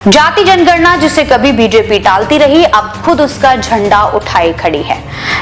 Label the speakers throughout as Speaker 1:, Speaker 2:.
Speaker 1: जाति जनगणना जिसे कभी बीजेपी टालती रही, अब खुद उसका झंडा उठाए खड़ी है।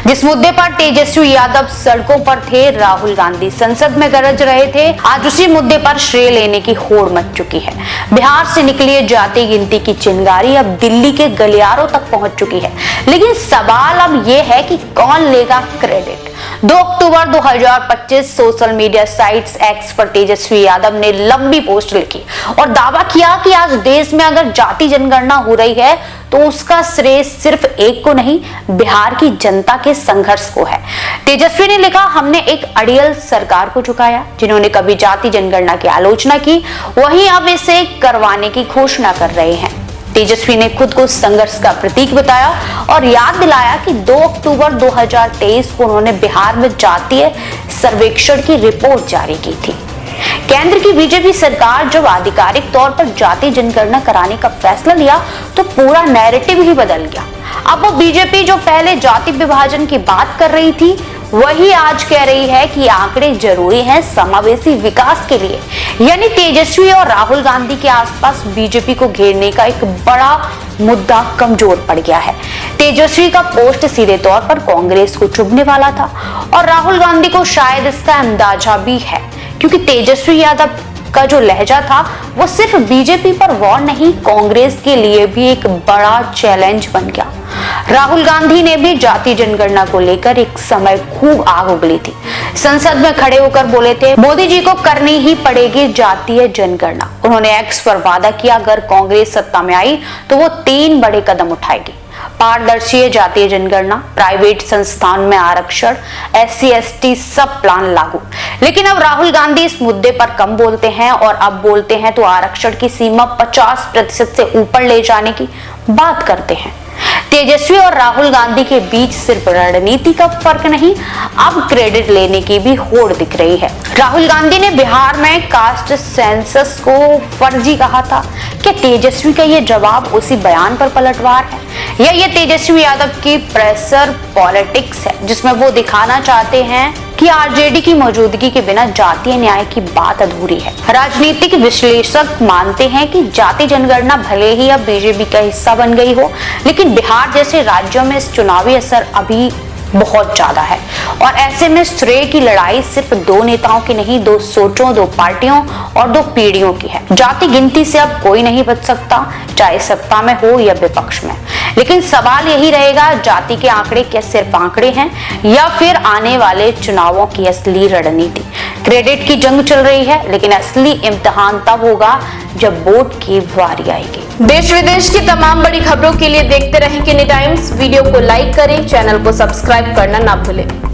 Speaker 1: जिस मुद्दे पर तेजस्वी यादव सड़कों पर थे, राहुल गांधी संसद में गरज रहे थे, आज उसी मुद्दे पर श्रेय लेने की होड़ मच चुकी है। बिहार से निकली जाति गिनती की चिंगारी अब दिल्ली के गलियारों तक पहुंच चुकी है। लेकिन सवाल अब यह है कि कौन लेगा क्रेडिट। 2 अक्टूबर 2025 सोशल मीडिया साइट्स एक्स पर तेजस्वी यादव ने लंबी पोस्ट लिखी और दावा किया कि आज देश में अगर जाति जनगणना हो रही है तो उसका श्रेय सिर्फ एक को नहीं, बिहार की जनता के संघर्ष को है। तेजस्वी ने लिखा, हमने एक अड़ियल सरकार को झुकाया जिन्होंने कभी जाति जनगणना की आलोचना की, वहीं अब इसे करवाने की घोषणा कर रहे हैं। तेजस्वी ने खुद को संघर्ष का प्रतीक बताया और याद दिलाया कि 2 अक्टूबर 2023 को उन्होंने बिहार में जातीय सर्वेक्षण की रिपोर्ट जारी की थी। केंद्र की बीजेपी सरकार जब आधिकारिक तौर पर जाति जनगणना कराने का फैसला लिया तो पूरा नैरेटिव ही बदल गया। अब वो बीजेपी जो पहले जाति विभाजन की बात कर रही थी, वही आज कह रही है कि आंकड़े जरूरी हैं समावेशी विकास के लिए। यानी तेजस्वी और राहुल गांधी के आसपास बीजेपी को घेरने का एक बड़ा मुद्दा कमजोर पड़ गया है। तेजस्वी का पोस्ट सीधे तौर पर कांग्रेस को चुभने वाला था और राहुल गांधी को शायद इसका अंदाजा भी है, क्योंकि तेजस्वी यादव का जो लहजा था वो सिर्फ बीजेपी पर वॉर नहीं, कांग्रेस के लिए भी एक बड़ा चैलेंज बन गया। राहुल गांधी ने भी जाति जनगणना को लेकर एक समय खूब आग उगली थी। संसद में खड़े होकर बोले थे, मोदी जी को करनी ही पड़ेगी जातीय जनगणना। उन्होंने एक्स पर वादा किया, अगर कांग्रेस सत्ता में आई तो वो 3 बड़े कदम उठाएगी। पारदर्शी जातीय जनगणना, प्राइवेट संस्थान में आरक्षण, SC ST सब प्लान लागू। लेकिन अब राहुल गांधी इस मुद्दे पर कम बोलते हैं और अब बोलते हैं तो आरक्षण की सीमा 50% से ऊपर ले जाने की बात करते हैं। तेजस्वी और राहुल गांधी के बीच सिर्फ रणनीति का फर्क नहीं, अब क्रेडिट लेने की भी होड़ दिख रही है। राहुल गांधी ने बिहार में कास्ट सेंसस को फर्जी कहा था। क्या तेजस्वी का ये जवाब उसी बयान पर पलटवार है या ये तेजस्वी यादव की प्रेशर पॉलिटिक्स है, जिसमें वो दिखाना चाहते हैं कि आरजेडी की मौजूदगी के बिना जातीय न्याय की बात अधूरी है। राजनीतिक विश्लेषक मानते हैं कि जाति जनगणना भले ही अब बीजेपी का हिस्सा बन गई हो, लेकिन बिहार जैसे राज्यों में इस चुनावी असर अभी बहुत ज्यादा है और ऐसे में श्रेय की लड़ाई सिर्फ 2 नेताओं की नहीं, 2 सोचों, 2 पार्टियों और 2 पीढ़ियों की है। जाति गिनती से अब कोई नहीं बच सकता, चाहे सत्ता में हो या विपक्ष में। लेकिन सवाल यही रहेगा, जाति के आंकड़े क्या सिर्फ आंकड़े हैं या फिर आने वाले चुनावों की असली रणनीति। क्रेडिट की जंग चल रही है, लेकिन असली इम्तिहान तब होगा जब वोट की बारी आएगी।
Speaker 2: देश विदेश की तमाम बड़ी खबरों के लिए देखते रहें किनी टाइम्स। वीडियो को लाइक करें, चैनल को सब्सक्राइब करना ना भूलें।